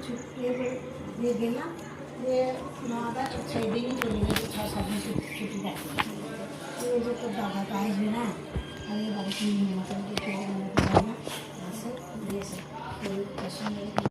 ছুটি দিয়ে গেলাম, দিয়ে 9টা 6 দিনই চলে গেছে, 6-7 দিন ছুটি থাকে। এই যে তোর দাদা তো আসবে না, আমি বাড়িতে নিয়ে মতন কিছু না আসে দিয়েছে।